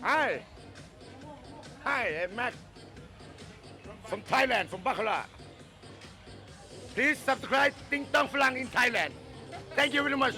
Hi. Hi, I'm Mac from Thailand, from Bacala. Please subscribe Ting Tong Flang in Thailand. Thank you very much.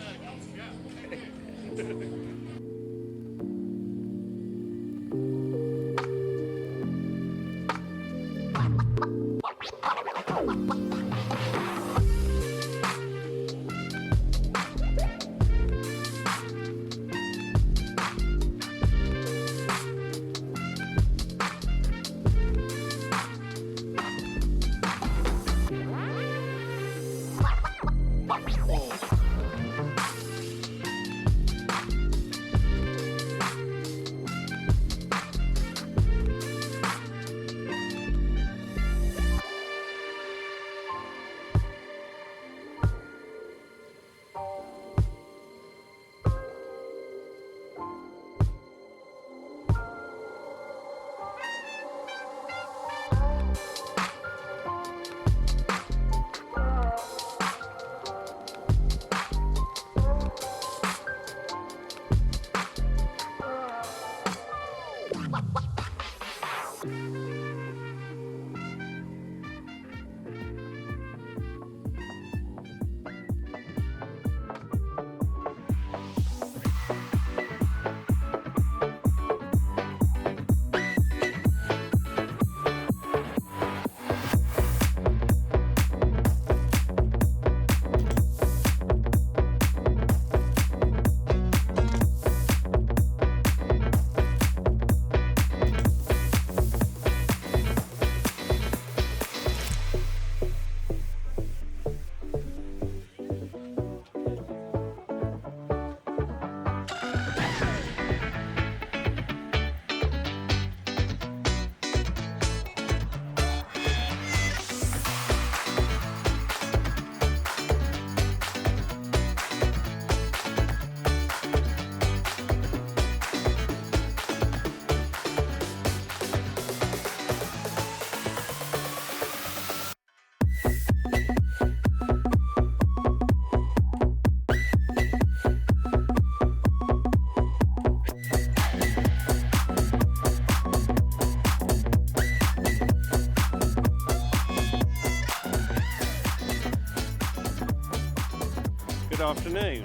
Good afternoon.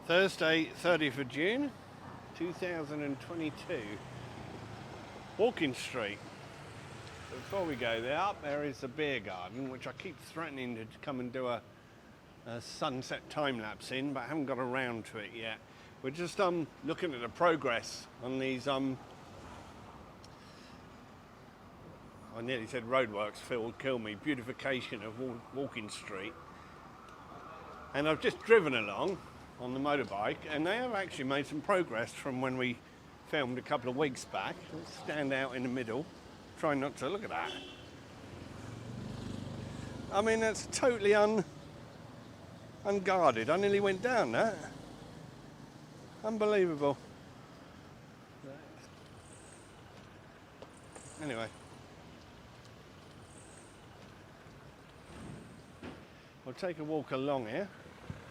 Thursday, 30th of June, 2022. Walking Street. Before we go there, up there is the beer garden, which I keep threatening to come and do a sunset time lapse in, but I haven't got around to it yet. We're just looking at the progress on these I nearly said roadworks, Phil will kill me, beautification of Walking Street. And I've just driven along on the motorbike, and they have actually made some progress from when we filmed a couple of weeks back. Let's stand out in the middle, try not to look at that. I mean, that's totally unguarded. I nearly went down that. Unbelievable. Anyway. We'll take a walk along here.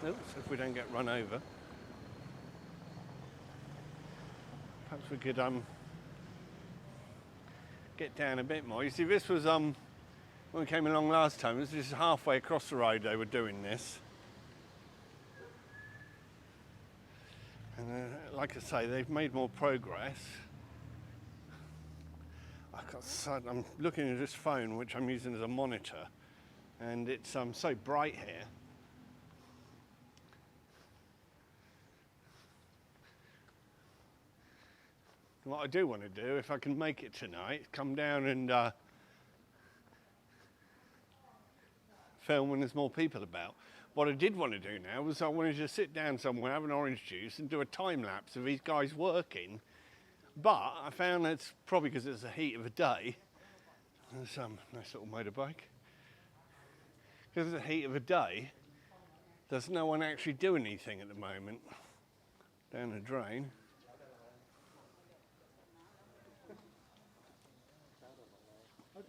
Oops, if we don't get run over. Perhaps we could get down a bit more. You see, this was when we came along last time. This is halfway across the road they were doing this. And like I say, they've made more progress. I'm looking at this phone, which I'm using as a monitor. And it's so bright here. What I do want to do, if I can make it tonight, come down and film when there's more people about. What I did want to do now was I wanted to sit down somewhere, have an orange juice and do a time lapse of these guys working. But I found it's probably because it's the heat of the day. There's some nice little motorbike. Because of the heat of the day, there's no one actually doing anything at the moment. Down the drain. I'm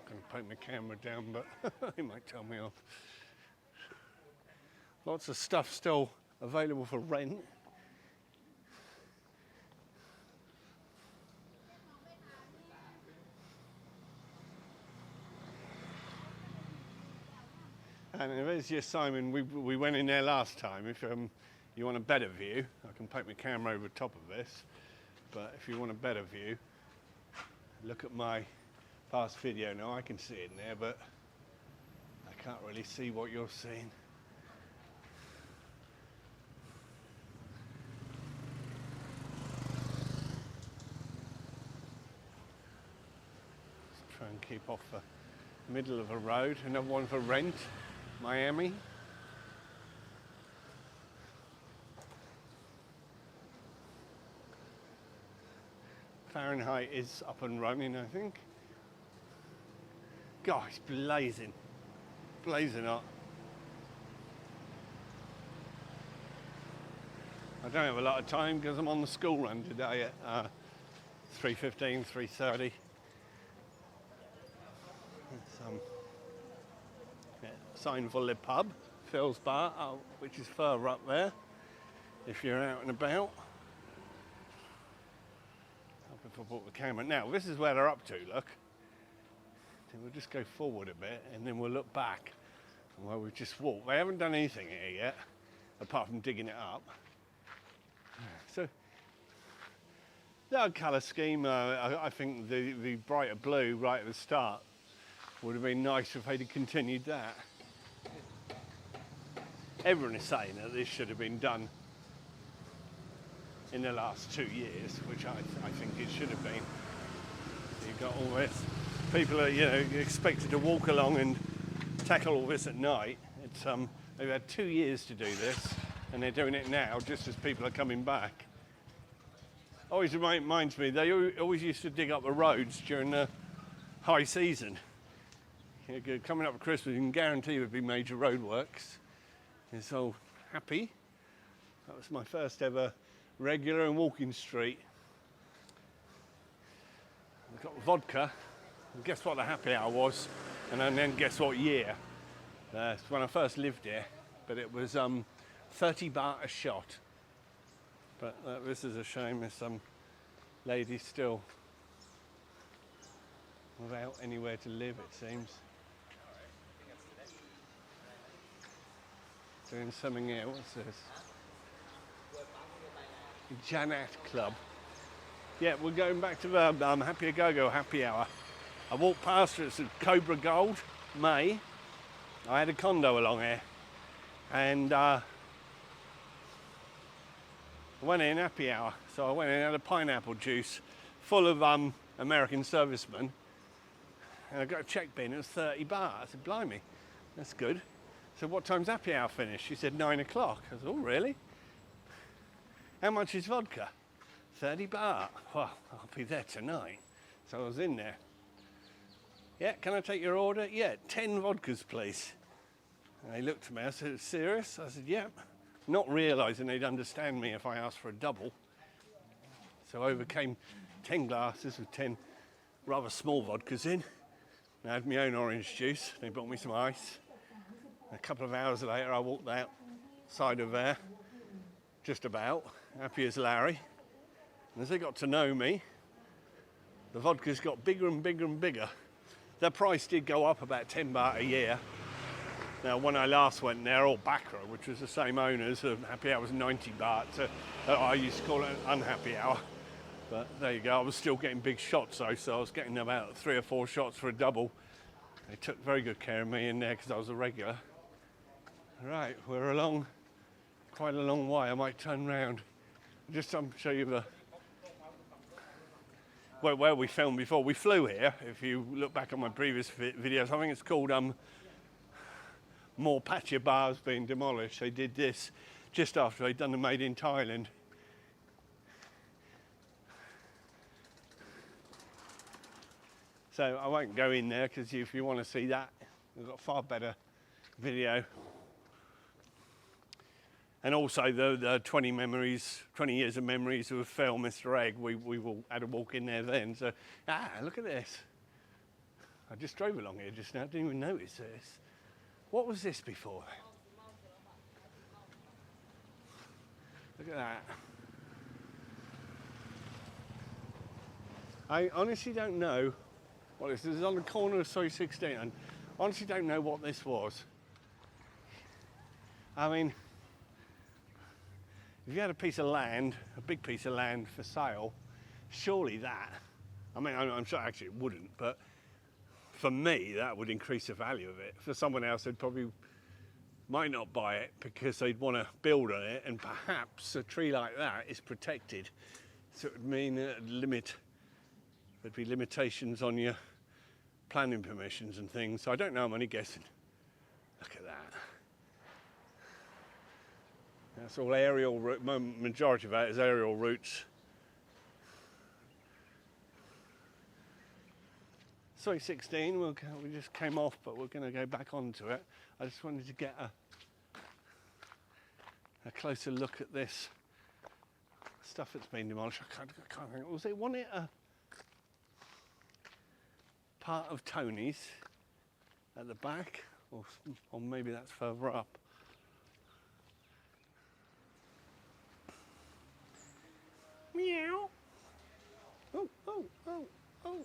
going to put my camera down, but he might tell me off. Lots of stuff still available for rent. And there's your Simon. We went in there last time. If you want a better view, I can take my camera over the top of this. But if you want a better view, look at my past video. Now I can see it in there, but I can't really see what you're seeing. Let's try and keep off the middle of a road. Another one for rent, Miami. Fahrenheit is up and running, I think. God, it's blazing. Blazing hot. I don't have a lot of time because I'm on the school run today at 3:15, 3:30. Sign for the pub, Phil's Bar, which is further up there, if you're out and about. If I put the camera. Now, this is where they're up to, look. Then we'll just go forward a bit and then we'll look back where we've just walked. They haven't done anything here yet, apart from digging it up. So, the colour scheme, I think the brighter blue right at the start would have been nice if they'd continued that. Everyone is saying that this should have been done in the last 2 years, which I think it should have been. You've got all this. People are, expected to walk along and tackle all this at night. It's they've had 2 years to do this, and they're doing it now just as people are coming back. Always reminds me, they always used to dig up the roads during the high season. Coming up for Christmas, you can guarantee there'd be major roadworks. And so happy. That was my first ever regular and walking street. I've got vodka. And guess what the happy hour was? And then guess what year? It's when I first lived here. But it was 30 baht a shot. But this is a shame. There's some lady still without anywhere to live, it seems. Doing something here. What's this? Janat Club. Yeah, we're going back to the Happy Go-Go happy hour. I walked past it, it's Cobra Gold, May. I had a condo along here. And I went in happy hour. So I went in and had a pineapple juice full of American servicemen. And I got a check bin, it was 30 baht. I said, blimey, that's good. So what time's happy hour finish? She said 9 o'clock. I said, oh, really? How much is vodka? 30 baht. Well, I'll be there tonight. So I was in there. Yeah, can I take your order? Yeah, 10 vodkas, please. And they looked at me. I said, serious? I said, yeah. Not realising they'd understand me if I asked for a double. So over came 10 glasses with 10 rather small vodkas in. I had my own orange juice. They brought me some ice. A couple of hours later, I walked outside of there, just about, happy as Larry. And as they got to know me, the vodkas got bigger and bigger and bigger. Their price did go up about 10 baht a year. Now, when I last went there, all Bakra, which was the same owners, happy hour was 90 baht. So I used to call it an unhappy hour. But there you go, I was still getting big shots though, so I was getting about 3 or 4 shots for a double. They took very good care of me in there because I was a regular. Right, we're along quite a long way. I might turn round. Just show you the where we filmed before. We flew here. If you look back on my previous videos, I think it's called more Pattaya bars being demolished. They did this just after they'd done the Made in Thailand. So I won't go in there because if you want to see that, we've got a far better video. And also the 20 years of memories of Phil, Mr. Egg, we will had a walk in there then. So, look at this. I just drove along here just now, didn't even notice this. What was this before? Look at that. I honestly don't know what this is. On the corner of Soy 16. And honestly don't know what this was. I mean, if you had a piece of land, a big piece of land for sale, surely that, I mean, I'm sure actually it wouldn't, but for me, that would increase the value of it. For someone else, they'd probably might not buy it because they'd want to build on it, and perhaps a tree like that is protected. So it would mean there'd be limitations on your planning permissions and things. So I don't know, I'm only guessing. Look at that. That's all aerial route, majority of that is aerial routes. Sorry, 16, we just came off, but we're going to go back onto it. I just wanted to get a closer look at this stuff that's been demolished. I can't think. Wasn't it a part of Tony's at the back? Or maybe that's further up. Meow. Oh, oh, oh, oh.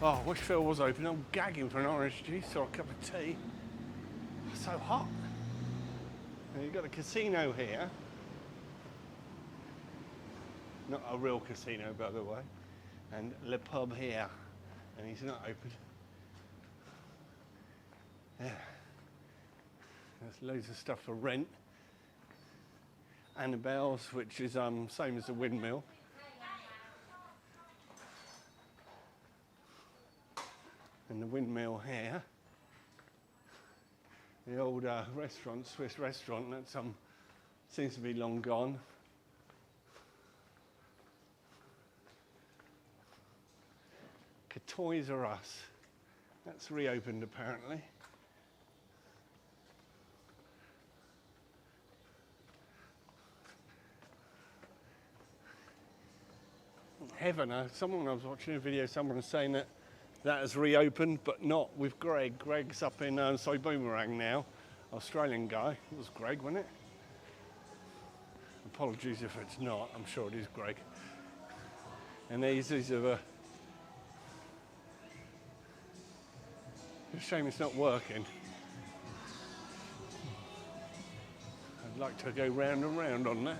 Oh, I wish Phil was open. I'm gagging for an orange juice or a cup of tea. It's so hot. And you've got a casino here. Not a real casino, by the way. And Le Pub here. And he's not open. Yeah. There's loads of stuff for rent. Annabelle's, which is same as the windmill. And the windmill here, the old restaurant, Swiss restaurant, that seems to be long gone. Toys R Us, that's reopened apparently. Heaven, I was watching a video, someone was saying that has reopened, but not with Greg. Greg's up in Soy Boomerang now. Australian guy. It was Greg, wasn't it? Apologies if it's not. I'm sure it is Greg. And these are it's a shame it's not working. I'd like to go round and round on that.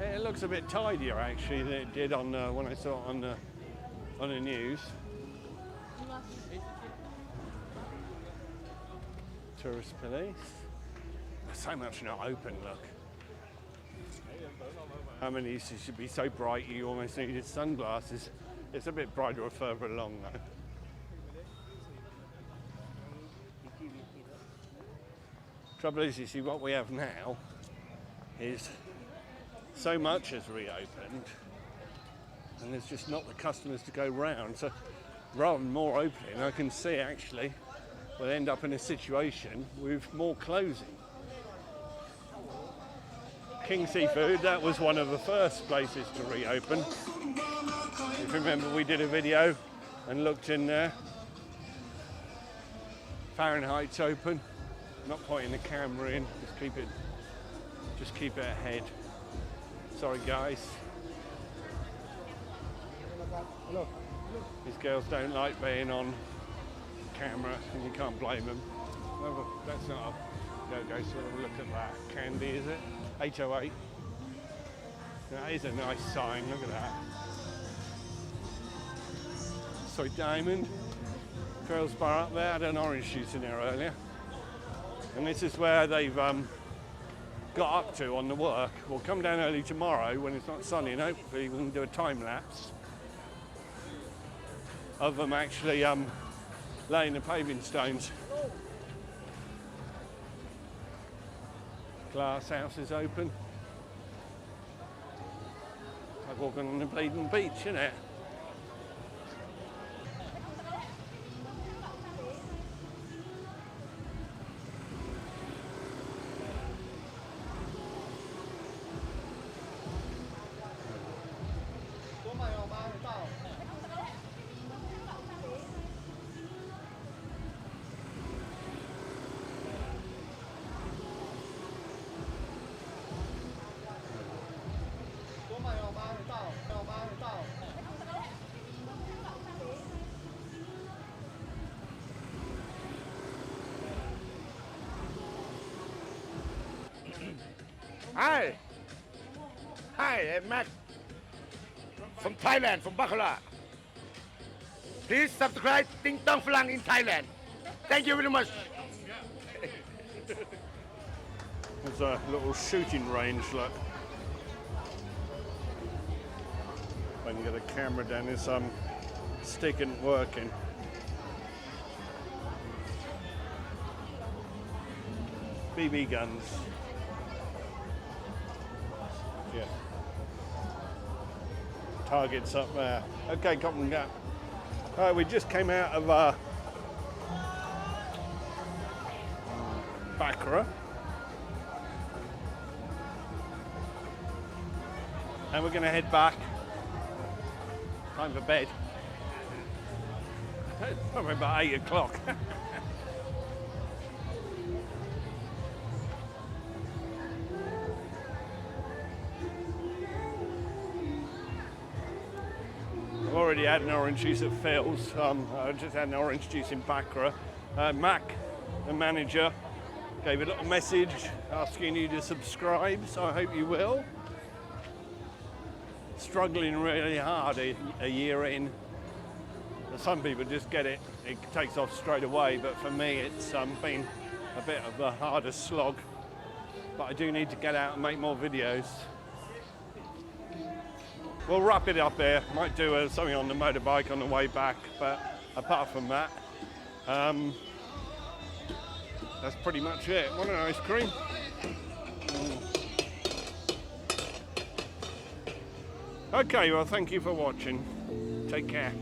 It looks a bit tidier actually than it did on when I saw it on the news. Tourist police. There's so much not open, look. I mean, these should be so bright you almost needed sunglasses. It's a bit brighter further along though. Trouble is, you see, what we have now is so much has reopened and there's just not the customers to go round. So rather than more opening, I can see actually we'll end up in a situation with more closing. King Seafood, that was one of the first places to reopen. If you remember, we did a video and looked in there. Fahrenheit's open. Not pointing the camera in, just keep it ahead. Sorry guys. These girls don't like being on camera and you can't blame them. Well, that's not a no-go, so we'll look at that. Candy, is it? 808. That is a nice sign, look at that. Sorry, Diamond. Girls bar up there, had an orange juice in there earlier. And this is where they've got up to on the work. We'll come down early tomorrow when it's not sunny and hopefully we can do a time lapse of them actually laying the paving stones. Glass house is open. Like walking on the bleeding beach, isn't it? Hi. Hi, I'm Mac. From Thailand, from Bacala. Please subscribe Ting Tong Flang in Thailand. Thank you very much. There's a little shooting range, look. If I can get a camera down, this stick isn't working. BB guns. Yeah. Targets up there. Okay, Cotton Gap. We just came out of Pattaya. And we're going to head back. Time for bed. It's probably about 8 o'clock. I've already had an orange juice at Phil's. I just had an orange juice in Pattaya. Mac, the manager, gave a little message asking you to subscribe, so I hope you will. Struggling really hard a year in. Some people just get it, it takes off straight away, but for me it's been a bit of a harder slog. But I do need to get out and make more videos. We'll wrap it up here. Might do something on the motorbike on the way back, but apart from that, that's pretty much it. Want an ice cream? Okay, well, thank you for watching. Take care.